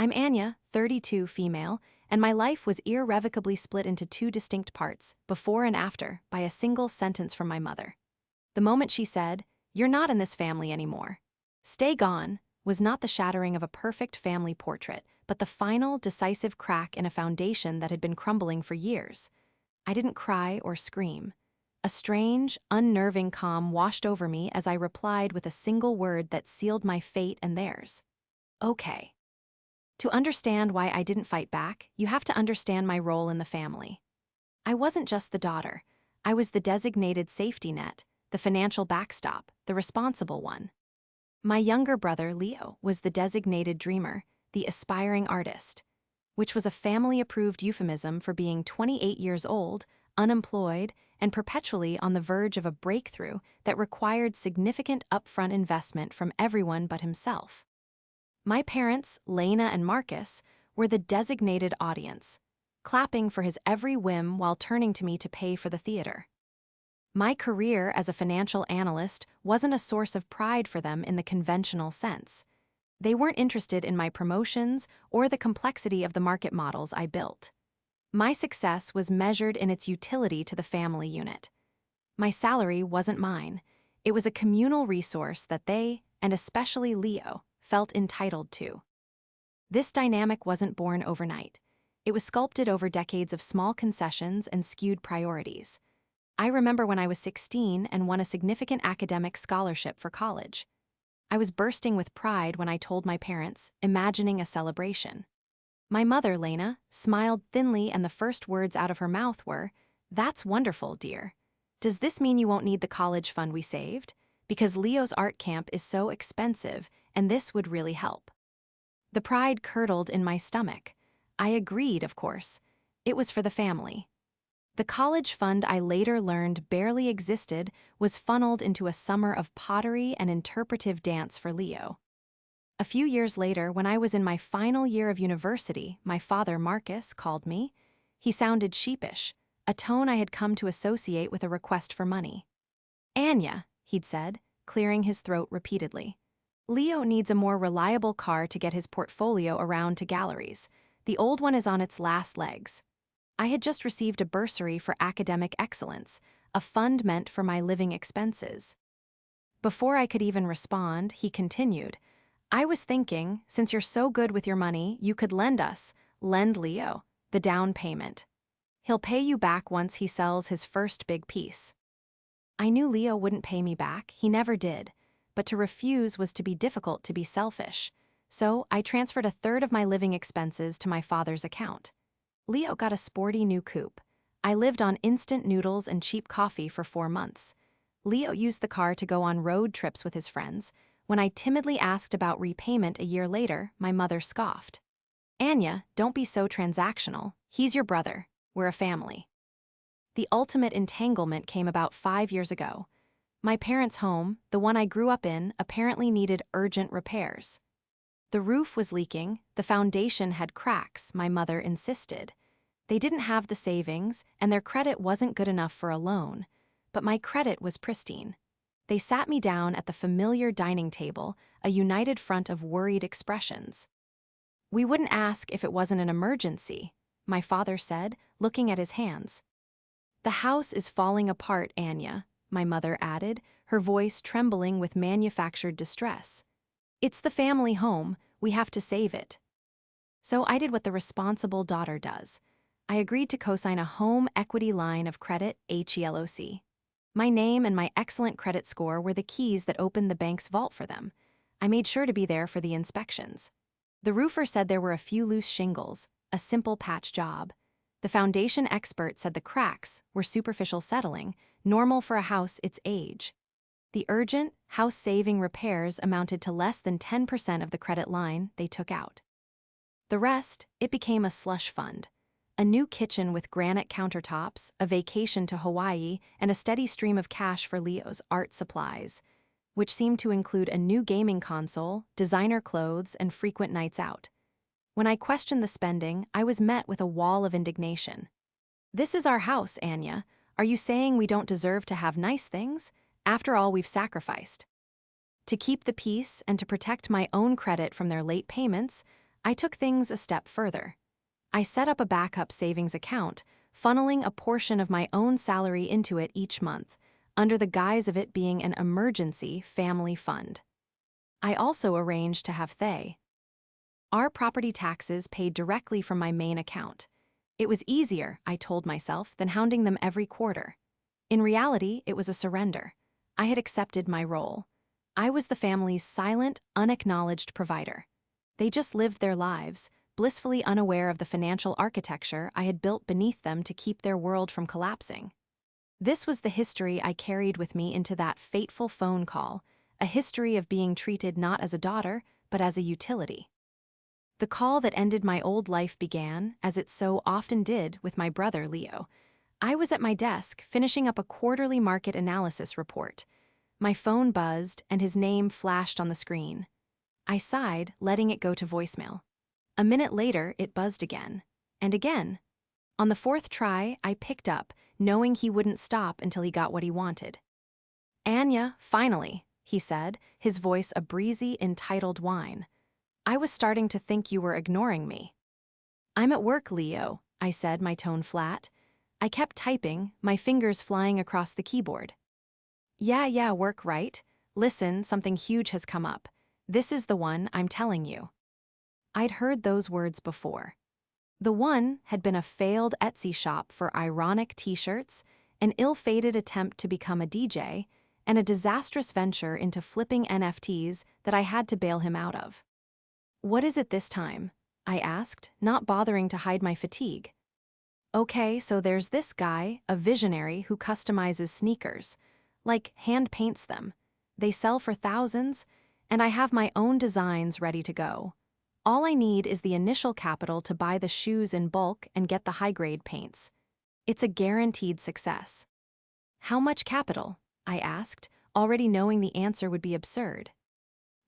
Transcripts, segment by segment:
I'm Anya, 32, female, and my life was irrevocably split into two distinct parts, before and after, by a single sentence from my mother. The moment she said, "You're not in this family anymore. Stay gone," was not the shattering of a perfect family portrait, but the final, decisive crack in a foundation that had been crumbling for years. I didn't cry or scream. A strange, unnerving calm washed over me as I replied with a single word that sealed my fate and theirs. Okay. To understand why I didn't fight back, you have to understand my role in the family. I wasn't just the daughter. I was the designated safety net, the financial backstop, the responsible one. My younger brother, Leo, was the designated dreamer, the aspiring artist, which was a family-approved euphemism for being 28 years old, unemployed, and perpetually on the verge of a breakthrough that required significant upfront investment from everyone but himself. My parents, Lena and Marcus, were the designated audience, clapping for his every whim while turning to me to pay for the theater. My career as a financial analyst wasn't a source of pride for them in the conventional sense. They weren't interested in my promotions or the complexity of the market models I built. My success was measured in its utility to the family unit. My salary wasn't mine. It was a communal resource that they, and especially Leo, felt entitled to. This dynamic wasn't born overnight. It was sculpted over decades of small concessions and skewed priorities. I remember when I was 16 and won a significant academic scholarship for college. I was bursting with pride when I told my parents, imagining a celebration. My mother, Lena, smiled thinly, and the first words out of her mouth were, "That's wonderful, dear. Does this mean you won't need the college fund we saved? Because Leo's art camp is so expensive, and this would really help." The pride curdled in my stomach. I agreed, of course. It was for the family. The college fund I later learned barely existed was funneled into a summer of pottery and interpretive dance for Leo. A few years later, when I was in my final year of university, my father, Marcus, called me. He sounded sheepish, a tone I had come to associate with a request for money. "Anya," he'd said, clearing his throat repeatedly. "Leo needs a more reliable car to get his portfolio around to galleries. The old one is on its last legs." I had just received a bursary for academic excellence, a fund meant for my living expenses. Before I could even respond, he continued, "I was thinking, since you're so good with your money, you could lend Leo, the down payment. He'll pay you back once he sells his first big piece." I knew Leo wouldn't pay me back, he never did, but to refuse was to be difficult, to be selfish. So I transferred a third of my living expenses to my father's account. Leo got a sporty new coupe. I lived on instant noodles and cheap coffee for 4 months. Leo used the car to go on road trips with his friends. When I timidly asked about repayment a year later, my mother scoffed. "Anya, don't be so transactional. He's your brother. We're a family." The ultimate entanglement came about 5 years ago. My parents' home, the one I grew up in, apparently needed urgent repairs. The roof was leaking, the foundation had cracks, my mother insisted. They didn't have the savings, and their credit wasn't good enough for a loan. But my credit was pristine. They sat me down at the familiar dining table, a united front of worried expressions. "We wouldn't ask if it wasn't an emergency," my father said, looking at his hands. "The house is falling apart, Anya," my mother added, her voice trembling with manufactured distress. "It's the family home, we have to save it." So I did what the responsible daughter does. I agreed to co-sign a home equity line of credit, HELOC. My name and my excellent credit score were the keys that opened the bank's vault for them. I made sure to be there for the inspections. The roofer said there were a few loose shingles, a simple patch job. The foundation expert said the cracks were superficial settling, normal for a house its age. The urgent, house-saving repairs amounted to less than 10% of the credit line they took out. The rest, it became a slush fund. A new kitchen with granite countertops, a vacation to Hawaii, and a steady stream of cash for Leo's art supplies, which seemed to include a new gaming console, designer clothes, and frequent nights out. When I questioned the spending, I was met with a wall of indignation. "This is our house, Anya. Are you saying we don't deserve to have nice things? After all we've sacrificed." To keep the peace and to protect my own credit from their late payments, I took things a step further. I set up a backup savings account, funneling a portion of my own salary into it each month, under the guise of it being an emergency family fund. I also arranged to have our property taxes paid directly from my main account. It was easier, I told myself, than hounding them every quarter. In reality, it was a surrender. I had accepted my role. I was the family's silent, unacknowledged provider. They just lived their lives, blissfully unaware of the financial architecture I had built beneath them to keep their world from collapsing. This was the history I carried with me into that fateful phone call, a history of being treated not as a daughter, but as a utility. The call that ended my old life began, as it so often did, with my brother Leo. I was at my desk, finishing up a quarterly market analysis report. My phone buzzed, and his name flashed on the screen. I sighed, letting it go to voicemail. A minute later, it buzzed again. And again. On the fourth try, I picked up, knowing he wouldn't stop until he got what he wanted. "Anya, finally," he said, his voice a breezy, entitled whine. "I was starting to think you were ignoring me." "I'm at work, Leo," I said, my tone flat. I kept typing, my fingers flying across the keyboard. Yeah, work, right? Listen, something huge has come up. This is the one I'm telling you." I'd heard those words before. The one had been a failed Etsy shop for ironic t-shirts, an ill-fated attempt to become a DJ, and a disastrous venture into flipping NFTs that I had to bail him out of. "What is it this time?" I asked, not bothering to hide my fatigue. "Okay, so there's this guy, a visionary who customizes sneakers, like hand paints them. They sell for thousands, and I have my own designs ready to go. All I need is the initial capital to buy the shoes in bulk and get the high-grade paints. It's a guaranteed success." "How much capital?" I asked, already knowing the answer would be absurd.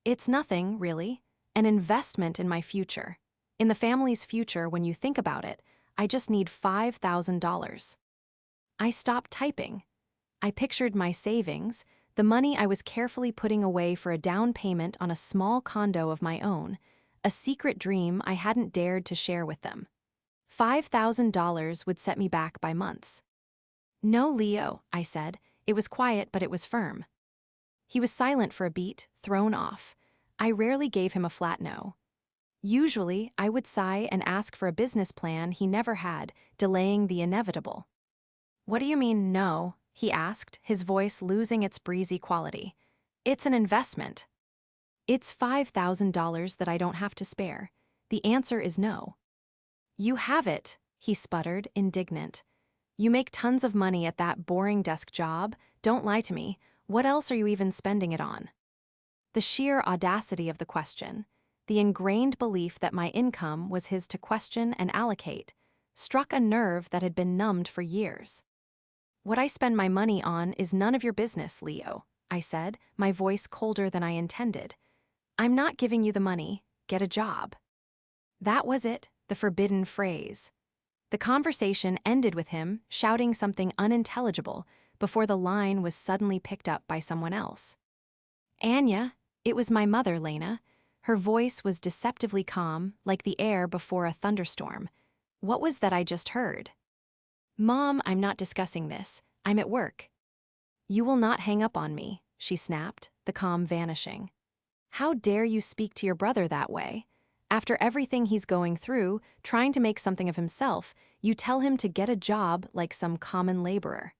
"It's nothing, really. An investment in my future. In the family's future, when you think about it, I just need $5,000. I stopped typing. I pictured my savings, the money I was carefully putting away for a down payment on a small condo of my own, a secret dream I hadn't dared to share with them. $5,000 would set me back by months. "No, Leo," I said. It was quiet, but it was firm. He was silent for a beat, thrown off. I rarely gave him a flat no. Usually, I would sigh and ask for a business plan he never had, delaying the inevitable. "What do you mean, no?" he asked, his voice losing its breezy quality. "It's an investment. It's $5,000 that I don't have to spare. The answer is no." "You have it," he sputtered, indignant. "You make tons of money at that boring desk job. Don't lie to me. What else are you even spending it on?" The sheer audacity of the question, the ingrained belief that my income was his to question and allocate, struck a nerve that had been numbed for years. "What I spend my money on is none of your business, Leo," I said, my voice colder than I intended. "I'm not giving you the money. Get a job." That was it, the forbidden phrase. The conversation ended with him shouting something unintelligible before the line was suddenly picked up by someone else. "Anya," it was my mother, Lena. Her voice was deceptively calm, like the air before a thunderstorm. "What was that I just heard?" "Mom, I'm not discussing this. I'm at work." "You will not hang up on me," she snapped, the calm vanishing. "How dare you speak to your brother that way? After everything he's going through, trying to make something of himself, you tell him to get a job like some common laborer."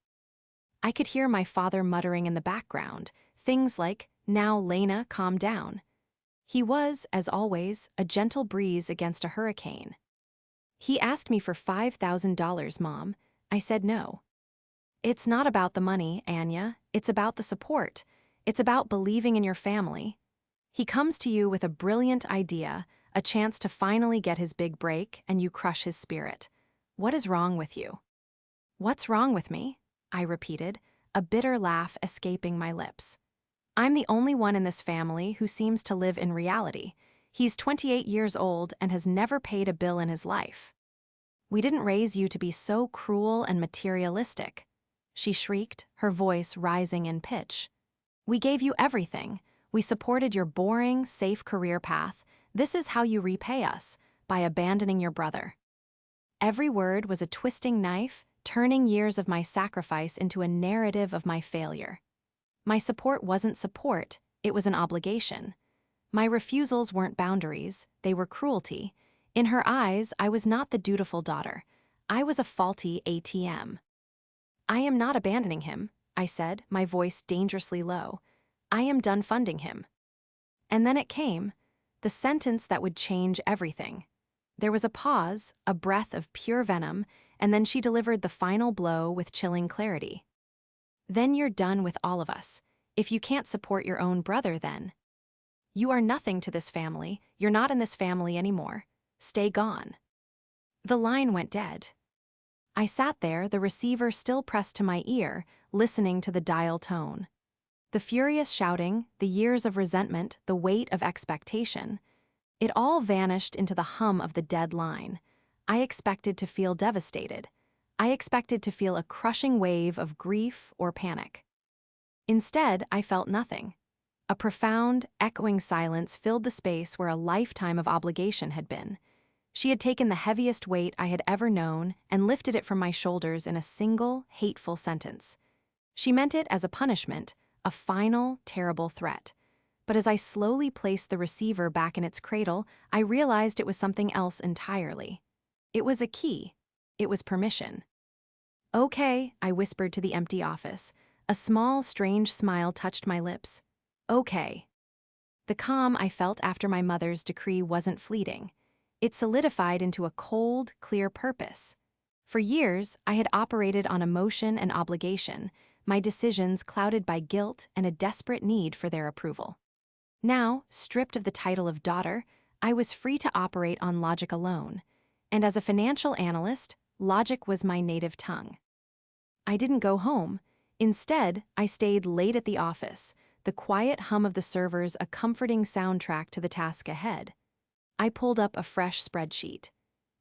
I could hear my father muttering in the background, things like, "Now, Lena, calm down." He was, as always, a gentle breeze against a hurricane. "He asked me for $5,000, Mom. I said no." "It's not about the money, Anya. It's about the support. It's about believing in your family. He comes to you with a brilliant idea, a chance to finally get his big break, and you crush his spirit. What is wrong with you?" "What's wrong with me?" I repeated, a bitter laugh escaping my lips. "I'm the only one in this family who seems to live in reality. He's 28 years old and has never paid a bill in his life." "We didn't raise you to be so cruel and materialistic," she shrieked, her voice rising in pitch. "We gave you everything. We supported your boring, safe career path, This is how you repay us, by abandoning your brother." Every word was a twisting knife, turning years of my sacrifice into a narrative of my failure. My support wasn't support, it was an obligation. My refusals weren't boundaries, they were cruelty. In her eyes, I was not the dutiful daughter. I was a faulty ATM. "I am not abandoning him," I said, my voice dangerously low. "I am done funding him." And then it came, the sentence that would change everything. There was a pause, a breath of pure venom, and then she delivered the final blow with chilling clarity. "Then you're done with all of us. If you can't support your own brother, then you are nothing to this family, you're not in this family anymore. Stay gone." The line went dead. I sat there, the receiver still pressed to my ear, listening to the dial tone. The furious shouting, the years of resentment, the weight of expectation. It all vanished into the hum of the dead line. I expected to feel devastated. I expected to feel a crushing wave of grief or panic. Instead, I felt nothing. A profound, echoing silence filled the space where a lifetime of obligation had been. She had taken the heaviest weight I had ever known and lifted it from my shoulders in a single, hateful sentence. She meant it as a punishment, a final, terrible threat. But as I slowly placed the receiver back in its cradle, I realized it was something else entirely. It was a key. It was permission. "Okay," I whispered to the empty office. A small, strange smile touched my lips. "Okay." The calm I felt after my mother's decree wasn't fleeting. It solidified into a cold, clear purpose. For years, I had operated on emotion and obligation, my decisions clouded by guilt and a desperate need for their approval. Now, stripped of the title of daughter, I was free to operate on logic alone. And as a financial analyst, logic was my native tongue. I didn't go home. Instead, I stayed late at the office, the quiet hum of the servers a comforting soundtrack to the task ahead. I pulled up a fresh spreadsheet.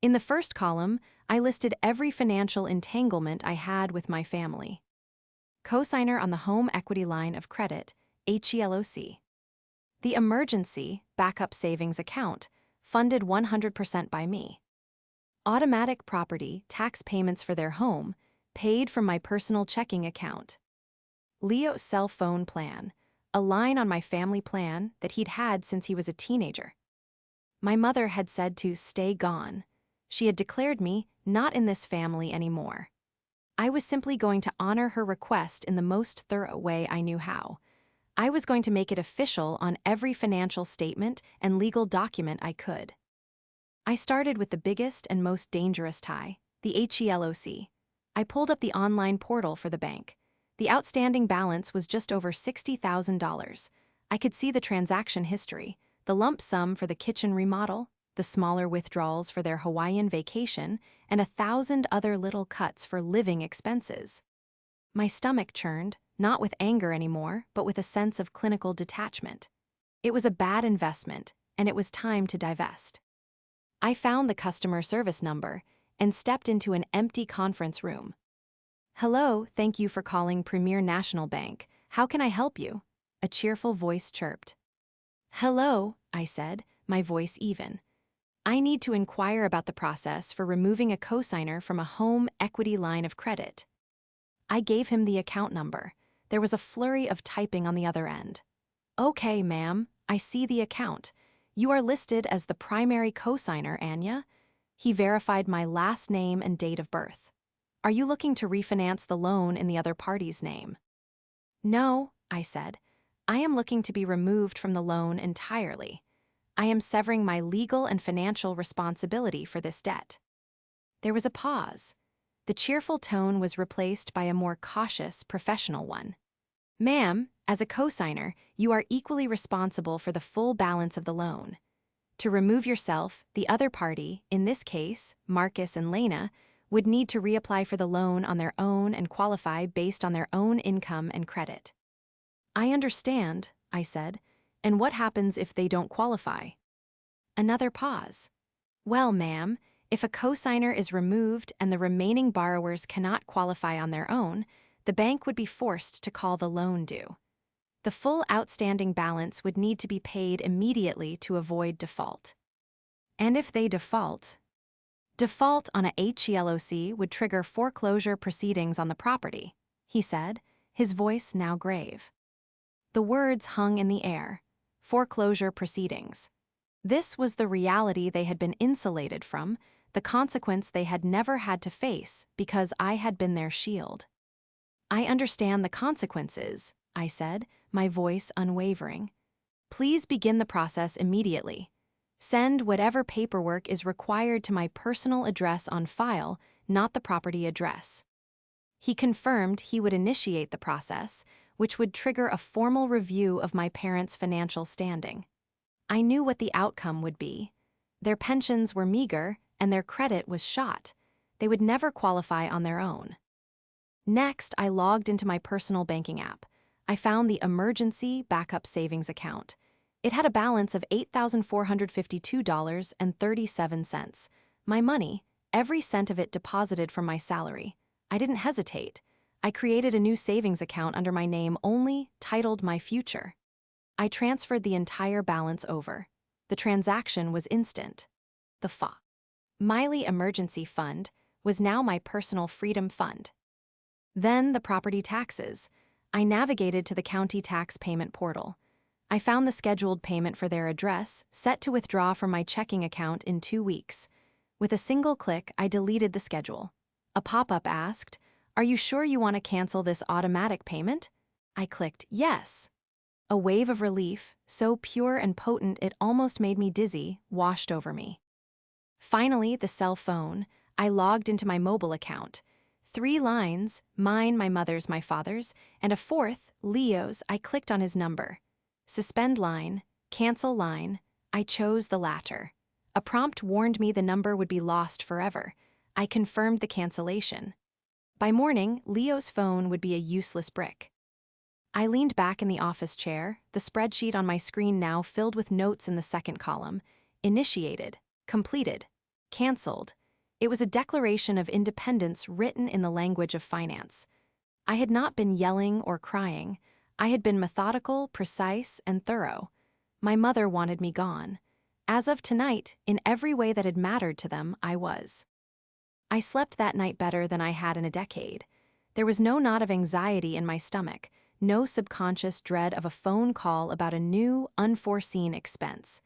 In the first column, I listed every financial entanglement I had with my family. Cosigner on the home equity line of credit, HELOC. The emergency backup savings account, funded 100% by me. Automatic property tax payments for their home, paid from my personal checking account. Leo's cell phone plan, a line on my family plan that he'd had since he was a teenager. My mother had said to stay gone. She had declared me not in this family anymore. I was simply going to honor her request in the most thorough way I knew how. I was going to make it official on every financial statement and legal document I could. I started with the biggest and most dangerous tie, the HELOC. I pulled up the online portal for the bank. The outstanding balance was just over $60,000. I could see the transaction history, the lump sum for the kitchen remodel, the smaller withdrawals for their Hawaiian vacation, and 1,000 other little cuts for living expenses. My stomach churned, not with anger anymore, but with a sense of clinical detachment. It was a bad investment, and it was time to divest. I found the customer service number and stepped into an empty conference room. "Hello, thank you for calling Premier National Bank. How can I help you?" A cheerful voice chirped. "Hello," I said, my voice even. "I need to inquire about the process for removing a cosigner from a home equity line of credit." I gave him the account number. There was a flurry of typing on the other end. "Okay, ma'am, I see the account. You are listed as the primary cosigner, Anya." He verified my last name and date of birth. "Are you looking to refinance the loan in the other party's name?" "No," I said. "I am looking to be removed from the loan entirely. I am severing my legal and financial responsibility for this debt." There was a pause. The cheerful tone was replaced by a more cautious, professional one. "Ma'am, as a cosigner, you are equally responsible for the full balance of the loan. To remove yourself, the other party, in this case, Marcus and Lena, would need to reapply for the loan on their own and qualify based on their own income and credit." "I understand," I said. "And what happens if they don't qualify?" Another pause. "Well, ma'am, if a cosigner is removed and the remaining borrowers cannot qualify on their own, the bank would be forced to call the loan due." The full outstanding balance would need to be paid immediately to avoid default. And if they default on a HELOC would trigger foreclosure proceedings on the property, he said, his voice now grave. The words hung in the air. Foreclosure proceedings. This was the reality they had been insulated from, the consequence they had never had to face because I had been their shield. I understand the consequences, I said, my voice unwavering. Please begin the process immediately. Send whatever paperwork is required to my personal address on file, not the property address. He confirmed he would initiate the process, which would trigger a formal review of my parents' financial standing. I knew what the outcome would be. Their pensions were meager, and their credit was shot. They would never qualify on their own. Next, I logged into my personal banking app. I found the emergency backup savings account. It had a balance of $8,452.37. My money, every cent of it deposited from my salary. I didn't hesitate. I created a new savings account under my name only, titled My Future. I transferred the entire balance over. The transaction was instant. The Miley Emergency Fund was now my personal freedom fund. Then the property taxes. I navigated to the county tax payment portal. I found the scheduled payment for their address, set to withdraw from my checking account in 2 weeks. With a single click, I deleted the schedule. A pop-up asked, "Are you sure you want to cancel this automatic payment?" I clicked yes. A wave of relief, so pure and potent it almost made me dizzy, washed over me. Finally, the cell phone. I logged into my mobile account. 3 lines, mine, my mother's, my father's, and a 4th, Leo's. I clicked on his number. Suspend line, cancel line. I chose the latter. A prompt warned me the number would be lost forever. I confirmed the cancellation. By morning, Leo's phone would be a useless brick. I leaned back in the office chair, the spreadsheet on my screen now filled with notes in the second column. Initiated, completed, canceled. It was a declaration of independence written in the language of finance. I had not been yelling or crying. I had been methodical, precise, and thorough. My mother wanted me gone. As of tonight, in every way that had mattered to them, I was. I slept that night better than I had in a decade. There was no knot of anxiety in my stomach, no subconscious dread of a phone call about a new, unforeseen expense.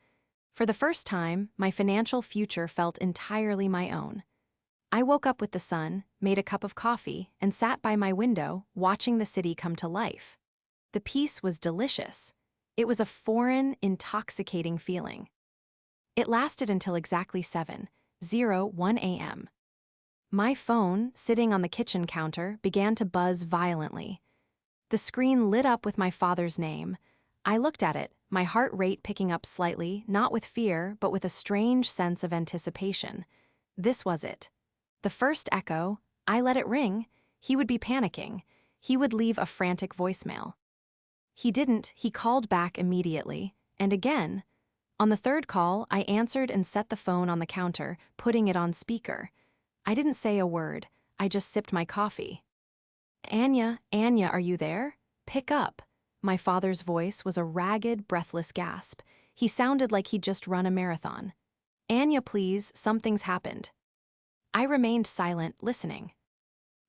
For the first time, my financial future felt entirely my own. I woke up with the sun, made a cup of coffee, and sat by my window, watching the city come to life. The peace was delicious. It was a foreign, intoxicating feeling. It lasted until exactly 7:01 a.m. My phone, sitting on the kitchen counter, began to buzz violently. The screen lit up with my father's name. I looked at it, my heart rate picking up slightly, not with fear, but with a strange sense of anticipation. This was it. The first echo. I let it ring. He would be panicking. He would leave a frantic voicemail. He didn't. He called back immediately, and again. On the third call, I answered and set the phone on the counter, putting it on speaker. I didn't say a word. I just sipped my coffee. Anya, are you there? Pick up." My father's voice was a ragged, breathless gasp. He sounded like he'd just run a marathon. "Anya, please, something's happened." I remained silent, listening.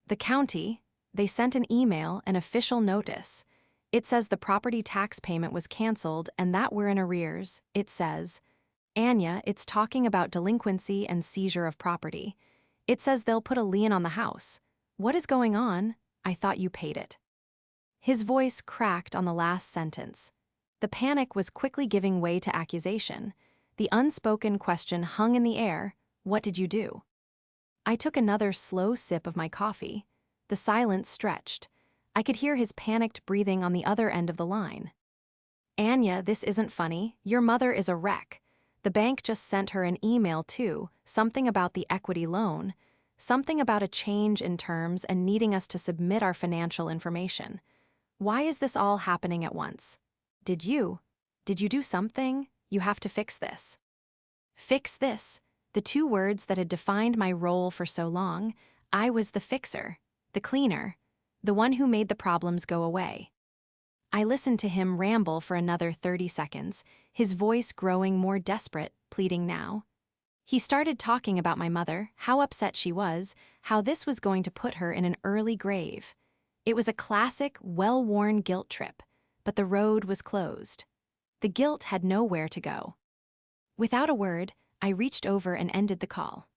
"The county, they sent an email, an official notice. It says the property tax payment was canceled and that we're in arrears. It says, Anya, it's talking about delinquency and seizure of property. It says they'll put a lien on the house. What is going on? I thought you paid it." His voice cracked on the last sentence. The panic was quickly giving way to accusation. The unspoken question hung in the air. What did you do? I took another slow sip of my coffee. The silence stretched. I could hear his panicked breathing on the other end of the line. "Anya, this isn't funny. Your mother is a wreck. The bank just sent her an email too, something about the equity loan, something about a change in terms and needing us to submit our financial information. Why is this all happening at once? Did you do something? You have to fix this." Fix this. The 2 words that had defined my role for so long. I was the fixer, the cleaner, the one who made the problems go away. I listened to him ramble for another 30 seconds, his voice growing more desperate, pleading now. He started talking about my mother, how upset she was, how this was going to put her in an early grave. It was a classic, well-worn guilt trip, but the road was closed. The guilt had nowhere to go. Without a word, I reached over and ended the call.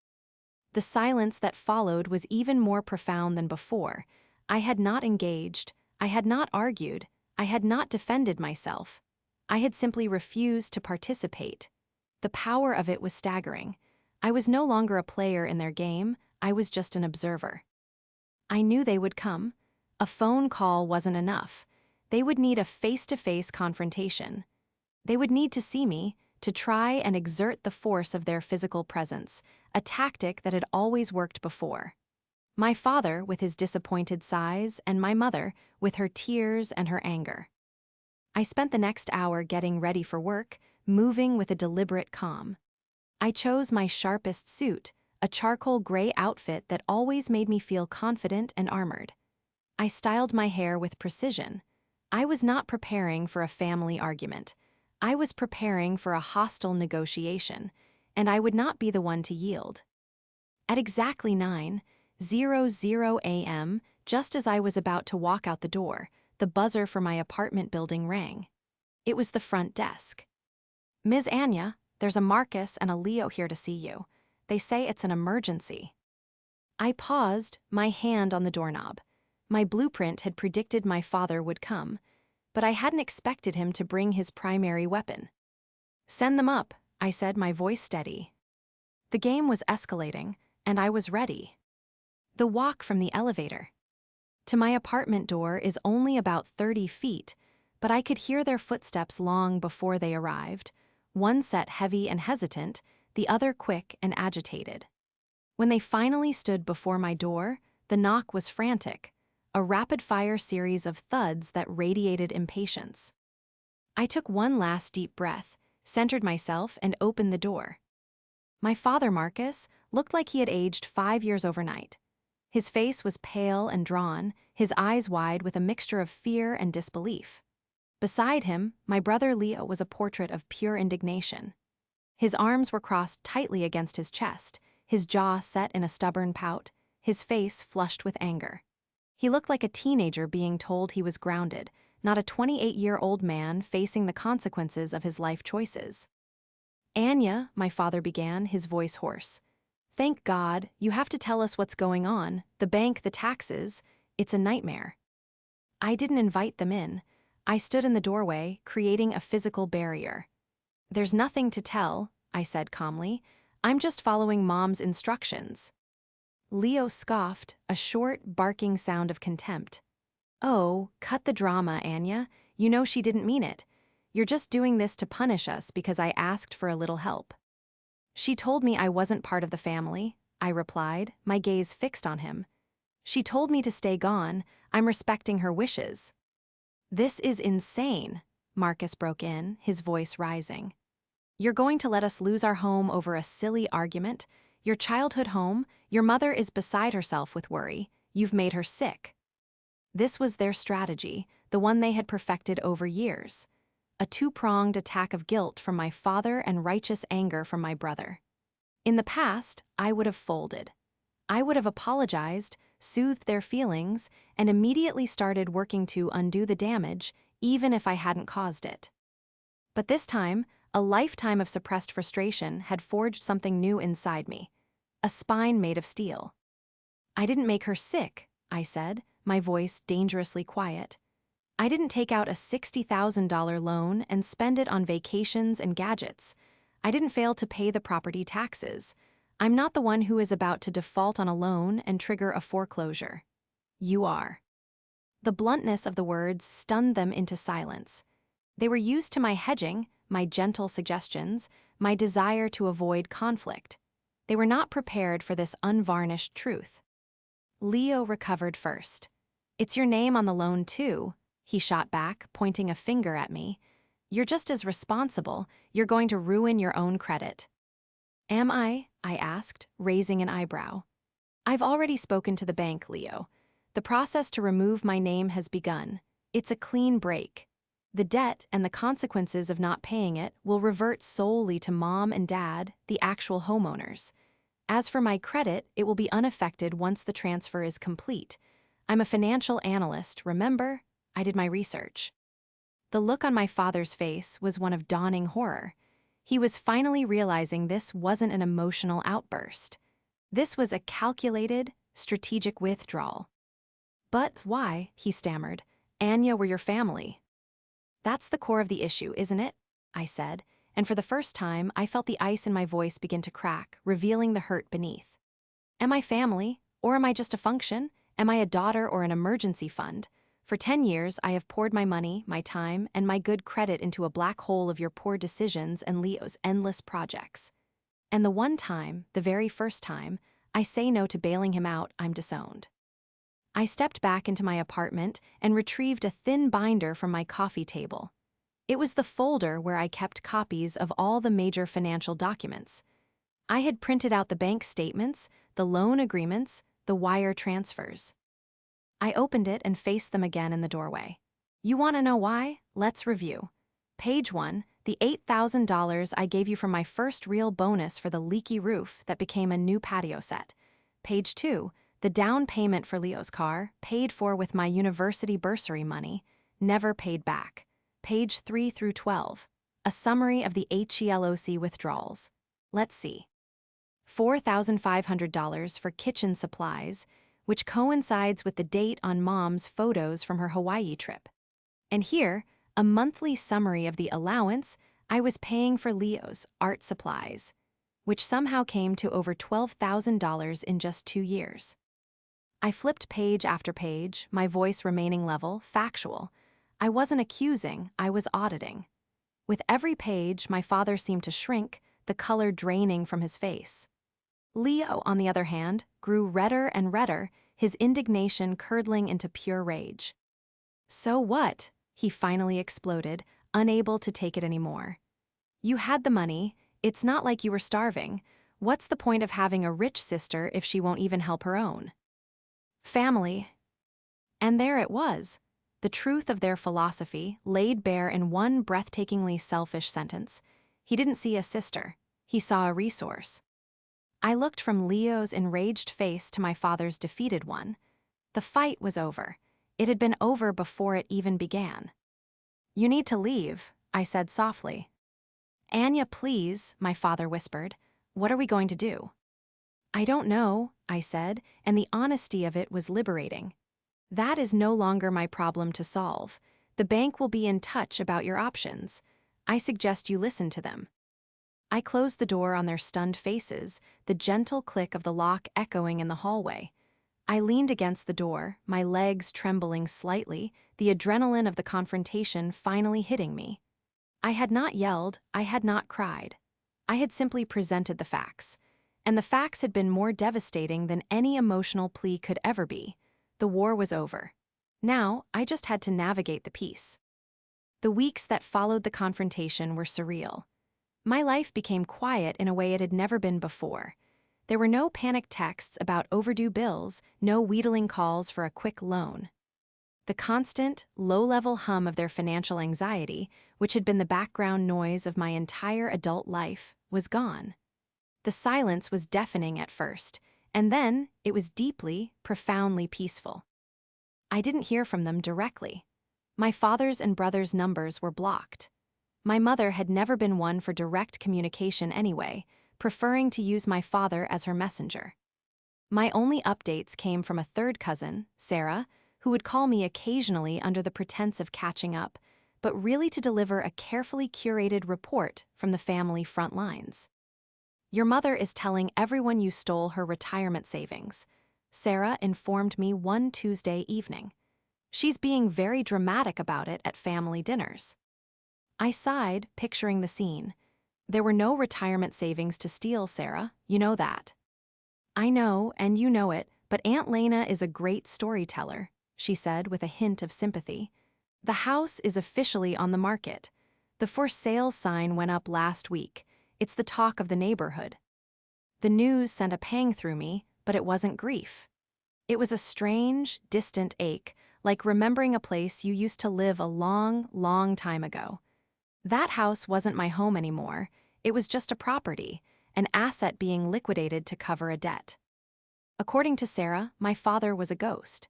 The silence that followed was even more profound than before. I had not engaged, I had not argued, I had not defended myself. I had simply refused to participate. The power of it was staggering. I was no longer a player in their game, I was just an observer. I knew they would come. A phone call wasn't enough. They would need a face-to-face confrontation. They would need to see me, to try and exert the force of their physical presence, a tactic that had always worked before. My father with his disappointed sighs, and my mother with her tears and her anger. I spent the next hour getting ready for work, moving with a deliberate calm. I chose my sharpest suit, a charcoal gray outfit that always made me feel confident and armored. I styled my hair with precision. I was not preparing for a family argument. I was preparing for a hostile negotiation, and I would not be the one to yield. At exactly 9:00 a.m., just as I was about to walk out the door, the buzzer for my apartment building rang. It was the front desk. "Ms. Anya, there's a Marcus and a Leo here to see you. They say it's an emergency." I paused, my hand on the doorknob. My blueprint had predicted my father would come, but I hadn't expected him to bring his primary weapon. "Send them up," I said, my voice steady. The game was escalating, and I was ready. The walk from the elevator to my apartment door is only about 30 feet, but I could hear their footsteps long before they arrived, one set heavy and hesitant, the other quick and agitated. When they finally stood before my door, the knock was frantic, a rapid-fire series of thuds that radiated impatience. I took one last deep breath, centered myself, and opened the door. My father, Marcus, looked like he had aged 5 years overnight. His face was pale and drawn, his eyes wide with a mixture of fear and disbelief. Beside him, my brother Leo was a portrait of pure indignation. His arms were crossed tightly against his chest, his jaw set in a stubborn pout, his face flushed with anger. He looked like a teenager being told he was grounded, not a 28-year-old man facing the consequences of his life choices. "Anya," my father began, his voice hoarse. "Thank God, you have to tell us what's going on, the bank, the taxes. It's a nightmare." I didn't invite them in. I stood in the doorway, creating a physical barrier. "There's nothing to tell," I said calmly. "I'm just following Mom's instructions." Leo scoffed, a short, barking sound of contempt. "Oh, cut the drama, Anya. You know she didn't mean it. You're just doing this to punish us because I asked for a little help." "She told me I wasn't part of the family," I replied, my gaze fixed on him. "She told me to stay gone. I'm respecting her wishes." "This is insane," Marcus broke in, his voice rising. "You're going to let us lose our home over a silly argument? Your childhood home? Your mother is beside herself with worry. You've made her sick." This was their strategy, the one they had perfected over years. A two-pronged attack of guilt from my father and righteous anger from my brother. In the past, I would have folded. I would have apologized, soothed their feelings, and immediately started working to undo the damage, even if I hadn't caused it. But this time, a lifetime of suppressed frustration had forged something new inside me, a spine made of steel. "I didn't make her sick," I said, my voice dangerously quiet. "I didn't take out a $60,000 loan and spend it on vacations and gadgets. I didn't fail to pay the property taxes. I'm not the one who is about to default on a loan and trigger a foreclosure. You are." The bluntness of the words stunned them into silence. They were used to my hedging, my gentle suggestions, my desire to avoid conflict. They were not prepared for this unvarnished truth. Leo recovered first. "It's your name on the loan too," he shot back, pointing a finger at me. "You're just as responsible. You're going to ruin your own credit." "Am I?" I asked, raising an eyebrow. "I've already spoken to the bank, Leo. The process to remove my name has begun. It's a clean break. The debt and the consequences of not paying it will revert solely to mom and dad, the actual homeowners. As for my credit, it will be unaffected once the transfer is complete. I'm a financial analyst, remember? I did my research. The look on my father's face was one of dawning horror. He was finally realizing this wasn't an emotional outburst. This was a calculated, strategic withdrawal. "But why?" he stammered. "Anya, we're your family." "That's the core of the issue, isn't it?" I said, and for the first time I felt the ice in my voice begin to crack, revealing the hurt beneath. Am I family, or am I just a function? Am I a daughter or an emergency fund? For 10 years, I have poured my money, my time, and my good credit into a black hole of your poor decisions and Leo's endless projects. And the one time, the very first time, I say no to bailing him out, I'm disowned. I stepped back into my apartment and retrieved a thin binder from my coffee table. It was the folder where I kept copies of all the major financial documents. I had printed out the bank statements, the loan agreements, the wire transfers. I opened it and faced them again in the doorway. You want to know why? Let's review. Page 1, the $8,000 I gave you for my first real bonus for the leaky roof that became a new patio set. Page 2, the down payment for Leo's car, paid for with my university bursary money, never paid back. Page 3 through 12, a summary of the HELOC withdrawals. Let's see. $4,500 for kitchen supplies, which coincides with the date on Mom's photos from her Hawaii trip. And here, a monthly summary of the allowance I was paying for Leo's art supplies, which somehow came to over $12,000 in just 2 years. I flipped page after page, my voice remaining level, factual. I wasn't accusing, I was auditing. With every page, my father seemed to shrink, the color draining from his face. Leo, on the other hand, grew redder and redder, his indignation curdling into pure rage. "So what?" he finally exploded, unable to take it anymore. "You had the money. It's not like you were starving. What's the point of having a rich sister if she won't even help her own?" Family. And there it was. The truth of their philosophy, laid bare in one breathtakingly selfish sentence. He didn't see a sister. He saw a resource. I looked from Leo's enraged face to my father's defeated one. The fight was over. It had been over before it even began. "You need to leave," I said softly. "Anya, please," my father whispered. "What are we going to do?" "I don't know," I said, and the honesty of it was liberating. "That is no longer my problem to solve. The bank will be in touch about your options. I suggest you listen to them." I closed the door on their stunned faces, the gentle click of the lock echoing in the hallway. I leaned against the door, my legs trembling slightly, the adrenaline of the confrontation finally hitting me. I had not yelled, I had not cried. I had simply presented the facts. And the facts had been more devastating than any emotional plea could ever be. The war was over. Now, I just had to navigate the peace. The weeks that followed the confrontation were surreal. My life became quiet in a way it had never been before. There were no panicked texts about overdue bills, no wheedling calls for a quick loan. The constant, low-level hum of their financial anxiety, which had been the background noise of my entire adult life, was gone. The silence was deafening at first, and then it was deeply, profoundly peaceful. I didn't hear from them directly. My father's and brother's numbers were blocked. My mother had never been one for direct communication anyway, preferring to use my father as her messenger. My only updates came from a third cousin, Sarah, who would call me occasionally under the pretense of catching up, but really to deliver a carefully curated report from the family front lines. "Your mother is telling everyone you stole her retirement savings," Sarah informed me one Tuesday evening. "She's being very dramatic about it at family dinners." I sighed, picturing the scene. "There were no retirement savings to steal, Sarah, you know that." "I know, and you know it, but Aunt Lena is a great storyteller," she said with a hint of sympathy. "The house is officially on the market. The for sale sign went up last week. It's the talk of the neighborhood." The news sent a pang through me, but it wasn't grief. It was a strange, distant ache, like remembering a place you used to live a long, long time ago. That house wasn't my home anymore. It was just a property, an asset being liquidated to cover a debt. According to Sarah, my father was a ghost.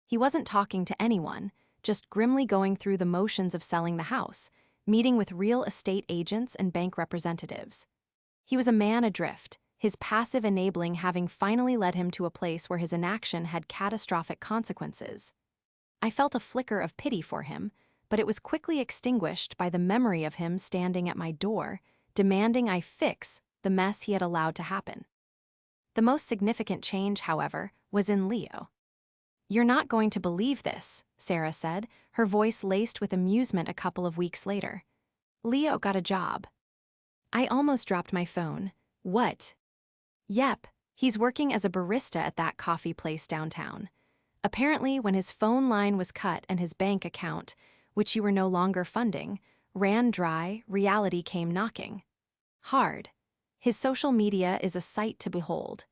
He wasn't talking to anyone, just grimly going through the motions of selling the house, meeting with real estate agents and bank representatives. He was a man adrift, his passive enabling having finally led him to a place where his inaction had catastrophic consequences. I felt a flicker of pity for him, but it was quickly extinguished by the memory of him standing at my door, demanding I fix the mess he had allowed to happen. The most significant change, however, was in Leo. "You're not going to believe this," Sarah said, her voice laced with amusement a couple of weeks later. "Leo got a job." I almost dropped my phone. "What?" "Yep, he's working as a barista at that coffee place downtown. Apparently, when his phone line was cut and his bank account, which you were no longer funding, ran dry, reality came knocking. Hard. His social media is a sight to behold.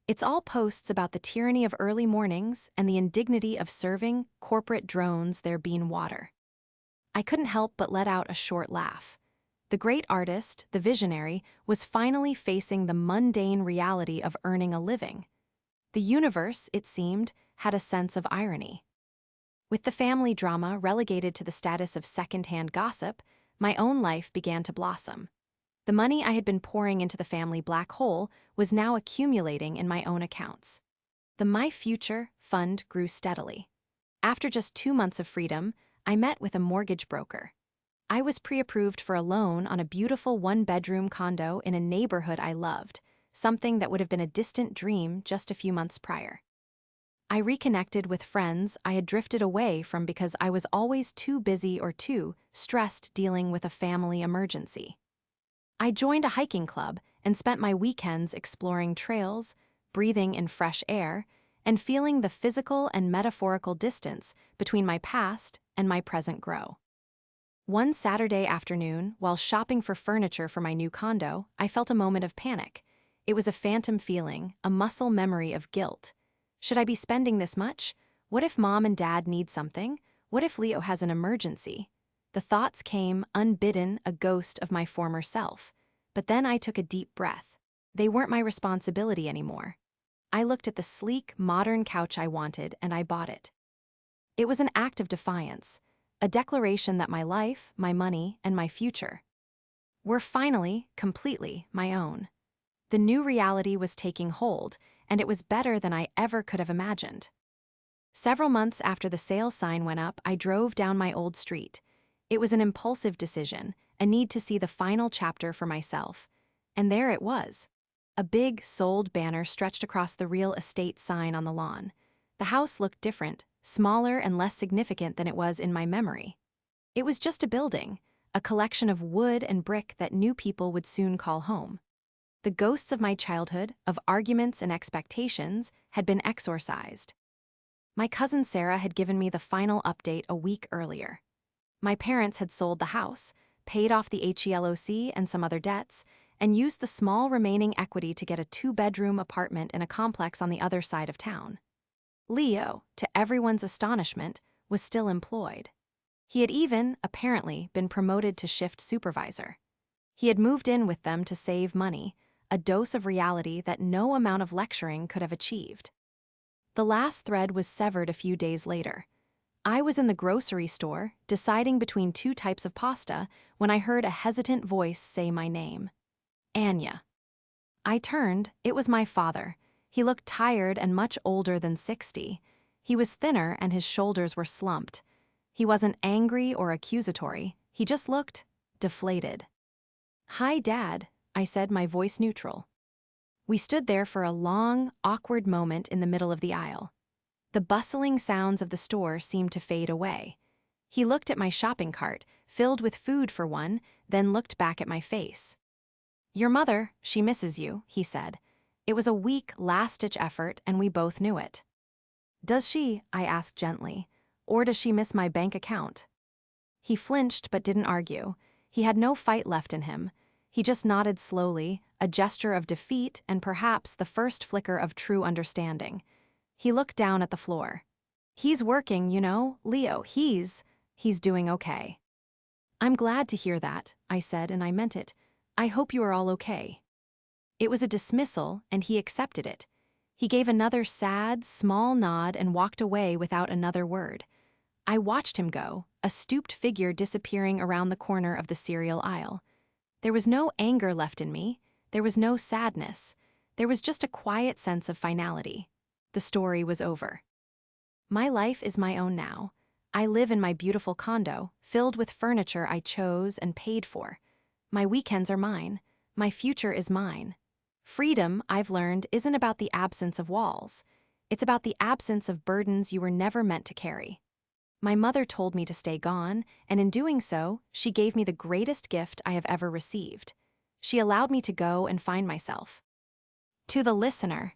It's all posts about the tyranny of early mornings and the indignity of serving corporate drones their bean water." I couldn't help but let out a short laugh. The great artist, the visionary, was finally facing the mundane reality of earning a living. The universe, it seemed, had a sense of irony. With the family drama relegated to the status of second-hand gossip, my own life began to blossom. The money I had been pouring into the family black hole was now accumulating in my own accounts. The My Future fund grew steadily. After just 2 months of freedom, I met with a mortgage broker. I was pre-approved for a loan on a beautiful one-bedroom condo in a neighborhood I loved, something that would have been a distant dream just a few months prior. I reconnected with friends I had drifted away from because I was always too busy or too stressed dealing with a family emergency. I joined a hiking club and spent my weekends exploring trails, breathing in fresh air, and feeling the physical and metaphorical distance between my past and my present grow. One Saturday afternoon, while shopping for furniture for my new condo, I felt a moment of panic. It was a phantom feeling, a muscle memory of guilt. Should I be spending this much? What if Mom and Dad need something? What if Leo has an emergency? The thoughts came, unbidden, a ghost of my former self. But then I took a deep breath. They weren't my responsibility anymore. I looked at the sleek, modern couch I wanted, and I bought it. It was an act of defiance, a declaration that my life, my money, and my future were finally, completely my own. The new reality was taking hold, and it was better than I ever could have imagined. Several months after the sale sign went up, I drove down my old street. It was an impulsive decision, a need to see the final chapter for myself. And there it was. A big, sold banner stretched across the real estate sign on the lawn. The house looked different, smaller and less significant than it was in my memory. It was just a building, a collection of wood and brick that new people would soon call home. The ghosts of my childhood, of arguments and expectations, had been exorcised. My cousin Sarah had given me the final update a week earlier. My parents had sold the house, paid off the HELOC and some other debts, and used the small remaining equity to get a 2-bedroom apartment in a complex on the other side of town. Leo, to everyone's astonishment, was still employed. He had even, apparently, been promoted to shift supervisor. He had moved in with them to save money, a dose of reality that no amount of lecturing could have achieved. The last thread was severed a few days later. I was in the grocery store, deciding between 2 types of pasta, when I heard a hesitant voice say my name. "Anya." I turned. It was my father. He looked tired and much older than 60. He was thinner and his shoulders were slumped. He wasn't angry or accusatory. He just looked deflated. "Hi, Dad," I said, my voice neutral. We stood there for a long, awkward moment in the middle of the aisle. The bustling sounds of the store seemed to fade away. He looked at my shopping cart, filled with food for one, then looked back at my face. "Your mother, she misses you," he said. It was a weak, last-ditch effort, and we both knew it. "Does she?" I asked gently. "Or does she miss my bank account?" He flinched but didn't argue. He had no fight left in him. He just nodded slowly, a gesture of defeat and perhaps the first flicker of true understanding. He looked down at the floor. He's working, Leo, he's doing okay. I'm glad to hear that, I said, and I meant it. I hope you are all okay. It was a dismissal, and he accepted it. He gave another sad, small nod and walked away without another word. I watched him go, a stooped figure disappearing around the corner of the cereal aisle. There was no anger left in me. There was no sadness. There was just a quiet sense of finality. The story was over. My life is my own now. I live in my beautiful condo, filled with furniture I chose and paid for. My weekends are mine. My future is mine. Freedom, I've learned, isn't about the absence of walls. It's about the absence of burdens you were never meant to carry. My mother told me to stay gone, and in doing so, she gave me the greatest gift I have ever received. She allowed me to go and find myself. To the listener,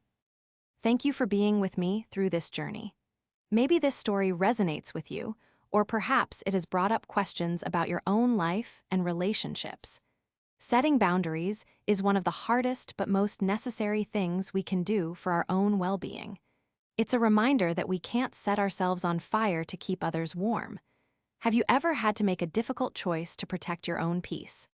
thank you for being with me through this journey. Maybe this story resonates with you, or perhaps it has brought up questions about your own life and relationships. Setting boundaries is one of the hardest but most necessary things we can do for our own well-being. It's a reminder that we can't set ourselves on fire to keep others warm. Have you ever had to make a difficult choice to protect your own peace?